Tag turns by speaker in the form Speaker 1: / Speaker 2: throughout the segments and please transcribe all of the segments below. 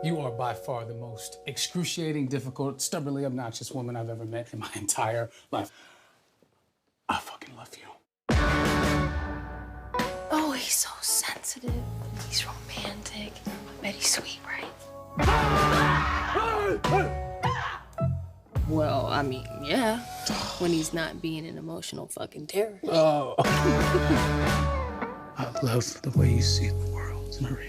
Speaker 1: You are by far the most excruciating, difficult, stubbornly obnoxious woman I've ever met in my entire life. I fucking love you.
Speaker 2: Oh, he's so sensitive. He's romantic. I bet he's sweet, right? Well, I mean, yeah. When he's not being an emotional fucking terrorist.
Speaker 1: Oh. I love the way you see the world, Marie.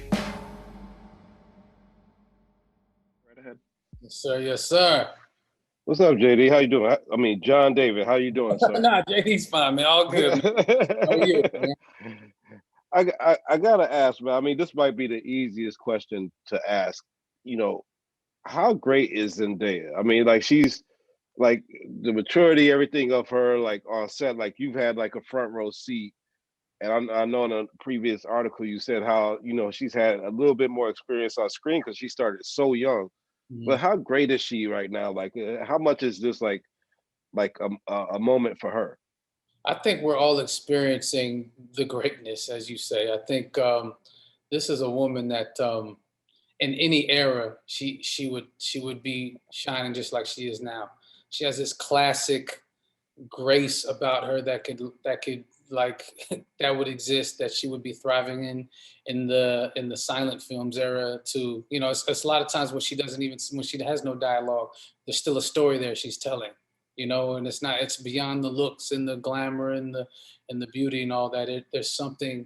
Speaker 3: Right ahead.
Speaker 1: Yes, sir. Yes, sir.
Speaker 3: What's up, JD? How you doing? I mean, John David. How you doing, sir?
Speaker 1: Nah, JD's fine, man. All good, man. How are you, man?
Speaker 3: I gotta ask, man. I mean, this might be the easiest question to ask. You know, how great is Zendaya? I mean, like she's like the maturity, everything of her, like on set, like you've had like a front row seat. And I know in a previous article you said how she's had a little bit more experience on screen because she started so young. But how great is she right now? Like, how much is this like a moment for her?
Speaker 1: I think we're all experiencing the greatness, as you say. I think this is a woman that, in any era, she would be shining just like she is now. She has this classic grace about her that could like that would exist, that she would be thriving in the silent films era too. It's a lot of times when she doesn't even, when she has no dialogue, there's still a story there she's telling. And it's beyond the looks and the glamour and the beauty and all that. There's something,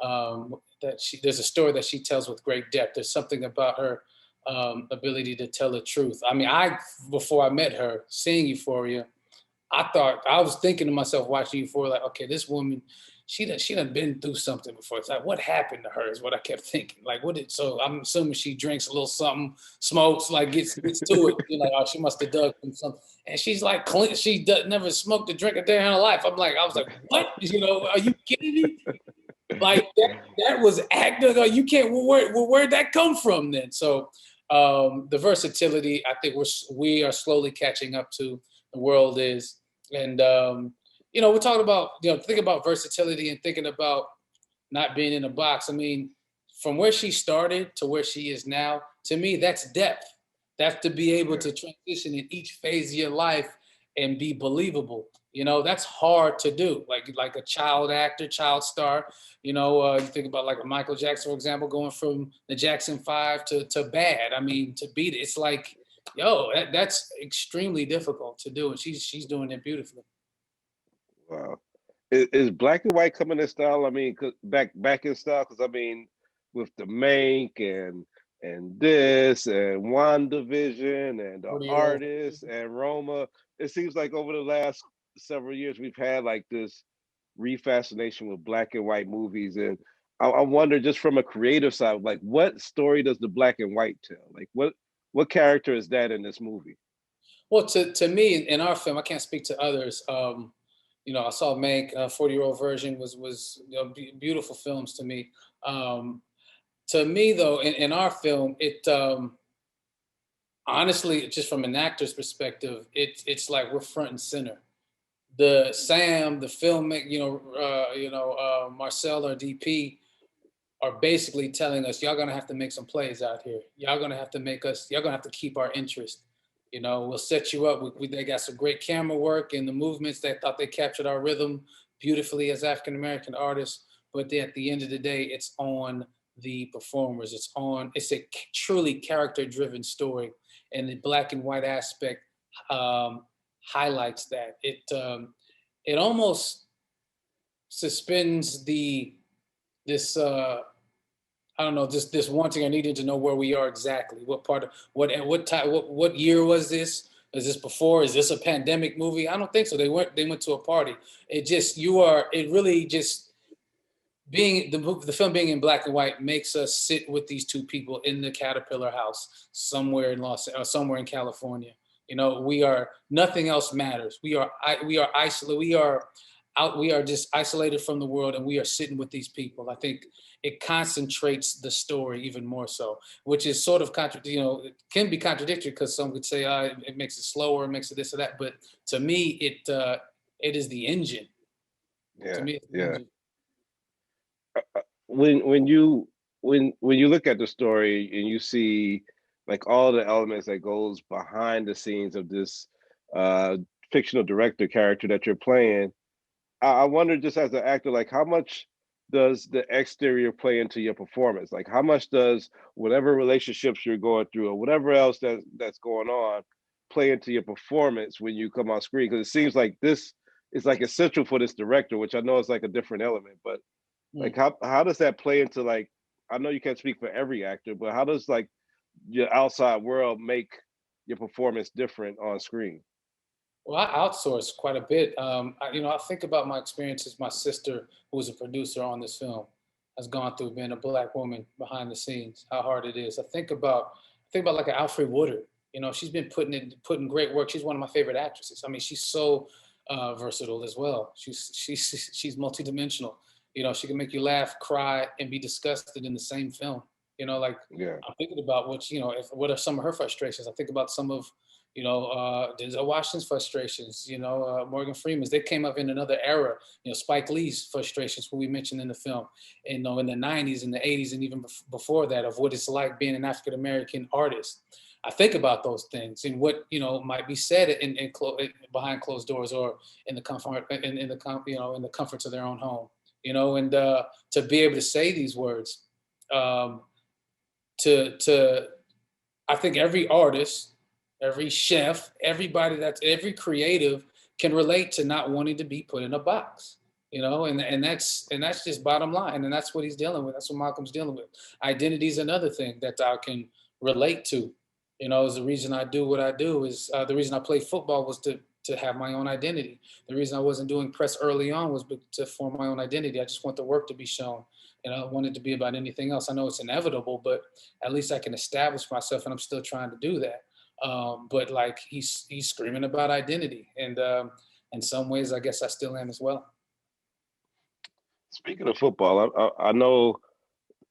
Speaker 1: there's a story that she tells with great depth. There's something about her ability to tell the truth. I mean, before I met her, seeing Euphoria, I was thinking to myself watching Euphoria, like, okay, this woman, she done been through something before. It's like, what happened to her is what I kept thinking. Like, so I'm assuming she drinks a little something, smokes, like gets to it. You're like, oh, she must have dug from something. And she's like, clean, never smoked a drink a day in her life. I was like, what? Are you kidding me? Like that was acting. Like, you can't. Where'd that come from then? So the versatility, I think we are slowly catching up to. The world is, and we're talking about thinking about versatility and thinking about not being in a box. I mean, from where she started to where she is now, to me, that's depth. That's to be able to transition in each phase of your life and be believable. That's hard to do. Like a child actor, child star. You think about like a Michael Jackson, for example, going from the Jackson 5 to Bad. I mean, to beat it, it's like, that's extremely difficult to do, and she's doing it beautifully.
Speaker 3: Wow. Is black and white coming in style? I mean, back in style, because I mean, with the Mank and this and WandaVision and the
Speaker 1: 40-year-old.
Speaker 3: Artist and Roma, it seems like over the last several years we've had like this refascination with black and white movies, and I wonder just from a creative side, like what story does the black and white tell? Like what character is that in this movie?
Speaker 1: Well, to me, in our film, I can't speak to others. I saw Mank, 40-year-old version was beautiful films to me. To me, though, in our film, it honestly, just from an actor's perspective, it's like we're front and center. The Sam, the filmmaker, Marcel, our DP, are basically telling us, y'all gonna have to make some plays out here. Y'all gonna have to keep our interest. We'll set you up. They got some great camera work and the movements. They thought they captured our rhythm beautifully as African American artists. But at the end of the day, it's on the performers. It's a truly character driven story. And the black and white aspect highlights that. It almost suspends this I don't know, this wanting or needing to know where we are exactly. What part of what time, what year was this? Is this before? Is this a pandemic movie? I don't think so. They went to a party. It really just being the film being in black and white makes us sit with these two people in the Caterpillar house somewhere somewhere in California. We are, nothing else matters. We are isolated. We are just isolated from the world, and we are sitting with these people. I think it concentrates the story even more so, which is sort of it can be contradictory because some could say it makes it slower, it makes it this or that. But to me, it is the engine. To
Speaker 3: Yeah,
Speaker 1: me, it's the
Speaker 3: yeah.
Speaker 1: engine.
Speaker 3: When you look at the story and you see like all the elements that goes behind the scenes of this uh fictional director character that you're playing. I wonder, just as an actor, like how much does the exterior play into your performance? Like how much does whatever relationships you're going through or whatever else that's going on play into your performance when you come on screen? Because it seems like this is like essential for this director, which I know is like a different element, but like
Speaker 1: Mm.
Speaker 3: how does that play into, like, I know you can't speak for every actor, but how does like your outside world make your performance different on screen?
Speaker 1: Well, I outsource quite a bit. I think about my experiences. My sister, who was a producer on this film, has gone through being a black woman behind the scenes. How hard it is. I think about like an Alfred Woodard. She's been putting great work. She's one of my favorite actresses. I mean, she's so versatile as well. She's multidimensional. She can make you laugh, cry, and be disgusted in the same film. Like
Speaker 3: Yeah.
Speaker 1: I'm thinking about what are some of her frustrations. I think about some of Denzel Washington's frustrations, Morgan Freeman's. They came up in another era. Spike Lee's frustrations, who we mentioned in the film, in the 90s and the 80s, and even before that, of what it's like being an African American artist. I think about those things and what might be said behind closed doors, or in the comfort in the comforts of their own home. And to be able to say these words, um, to I think every artist, every chef, every creative can relate to not wanting to be put in a box, and that's just bottom line, and that's what he's dealing with. That's what Malcolm's dealing with. Identity is another thing that I can relate to. Is the reason I do what I do. Is the reason I played football was to have my own identity. The reason I wasn't doing press early on was to form my own identity. I just want the work to be shown, and I don't want it to be about anything else. I know it's inevitable, but at least I can establish myself, and I'm still trying to do that. But like he's screaming about identity, and in some ways, I guess I still am as well.
Speaker 3: Speaking of football, I know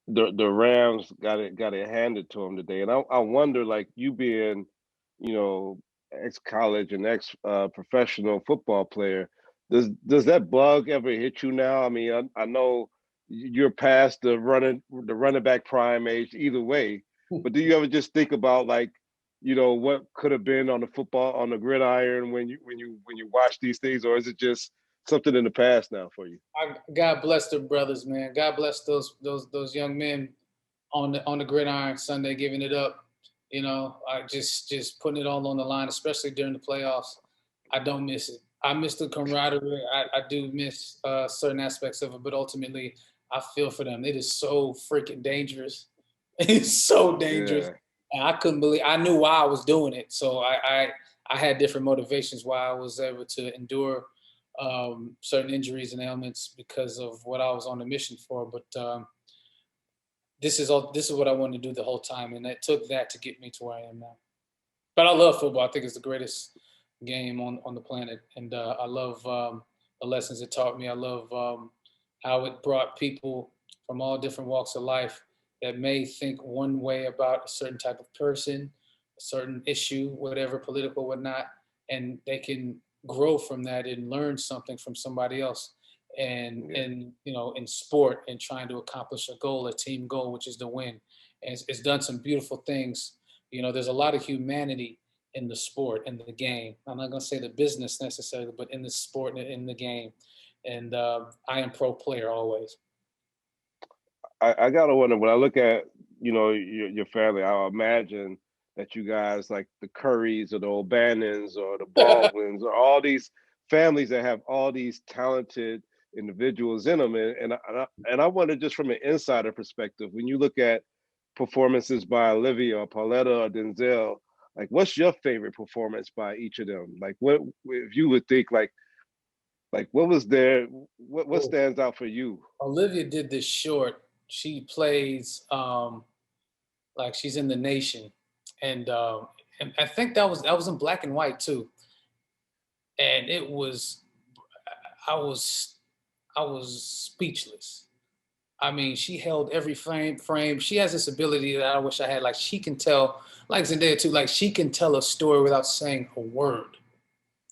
Speaker 3: the Rams got it handed to them today, and I wonder, like you being, you know, ex college and ex professional football player, does that bug ever hit you now? I mean, I know you're past the running back prime age either way, but do you ever just think about, like, what could have been on the football on the gridiron when you watch these things, or is it just something in the past now for you?
Speaker 1: God bless the brothers, man. God bless those young men on the gridiron Sunday, giving it up. I just putting it all on the line, especially during the playoffs. I don't miss it. I miss the camaraderie. I do miss certain aspects of it, but ultimately, I feel for them. It is so freaking dangerous. It's so dangerous,
Speaker 3: Yeah.
Speaker 1: and I couldn't believe. I knew why I was doing it, so I had different motivations why I was able to endure certain injuries and ailments because of what I was on a mission for. But this is what I wanted to do the whole time, and it took that to get me to where I am now. But I love football. I think it's the greatest game on the planet, and I love the lessons it taught me. I love how it brought people from all different walks of life that may think one way about a certain type of person, a certain issue, whatever, political, whatnot, and they can grow from that and learn something from somebody else.
Speaker 3: Yeah.
Speaker 1: And in sport, and trying to accomplish a goal, a team goal, which is to win. And it's done some beautiful things. There's a lot of humanity in the sport, in the game. I'm not going to say the business necessarily, but in the sport and in the game. And I am pro player always.
Speaker 3: I gotta wonder, when I look at, your family, I imagine that you guys, like the Currys or the O'Bannons or the Baldwins or all these families that have all these talented individuals in them, and I wonder, just from an insider perspective, when you look at performances by Olivia or Pauletta or Denzel, like what's your favorite performance by each of them? Like, what if you would think, like what was there, what
Speaker 1: Oh,
Speaker 3: stands out for you?
Speaker 1: Olivia did this short. She plays like she's in the nation, and I think that was in black and white too. And it was I was I was speechless. I mean, she held every frame. She has this ability that I wish I had. Like she can tell, like Zendaya too, like she can tell a story without saying a word.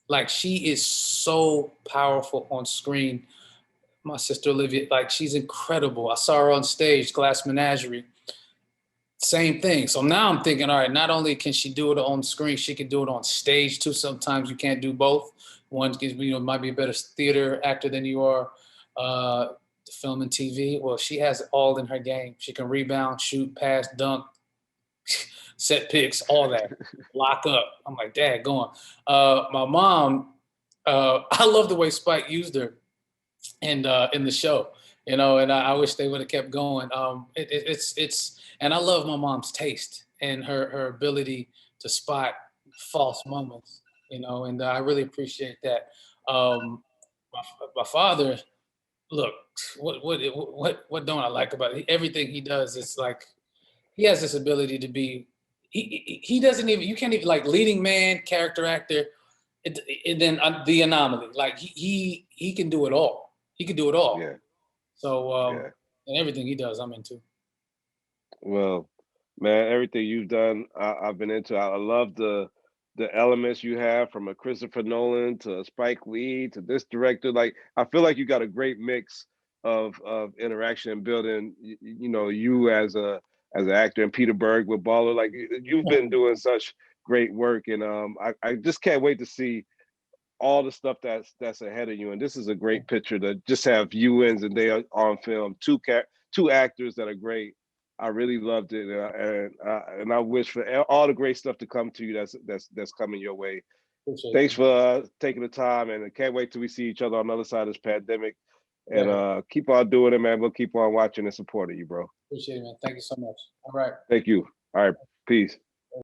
Speaker 1: Like she is so powerful on screen. My sister Olivia, like she's incredible. I saw her on stage, Glass Menagerie, same thing. So now I'm thinking, all right, not only can she do it on screen, she can do it on stage too. Sometimes you can't do both. One, might be a better theater actor than you are film and TV. Well, she has it all in her game. She can rebound, shoot, pass, dunk, set picks, all that. Lock up. I'm like, Dad, go on. My mom, I love the way Spike used her in the show, and I wish they would have kept going. It's and I love my mom's taste and her ability to spot false moments, and I really appreciate that. My father, look, what don't I like about it? Everything he does, it's like he has this ability to be. He doesn't even, you can't even, like, leading man, character actor, and then the anomaly. Like he can do it all. He can do it all.
Speaker 3: Yeah.
Speaker 1: So
Speaker 3: Yeah.
Speaker 1: and everything he does, I'm into.
Speaker 3: Well, man, everything you've done, I've been into. I love the elements you have, from a Christopher Nolan to a Spike Lee to this director. Like, I feel like you got a great mix of interaction and building. You as an actor, and Peter Berg with Baller. Like, you've been doing such great work, and I just can't wait to see all the stuff that's ahead of you. And this is a great picture to just have you and Zendaya on film. Two actors that are great. I really loved it, and I wish for all the great stuff to come to you that's coming your way.
Speaker 1: Appreciate
Speaker 3: Thanks
Speaker 1: it.
Speaker 3: for taking the time, and I can't wait till we see each other on the other side of this pandemic. And
Speaker 1: Yeah.
Speaker 3: keep on doing it, man. We'll keep on watching and supporting you, bro.
Speaker 1: Appreciate it, man. Thank you so much. All right.
Speaker 3: Thank you. All right, peace.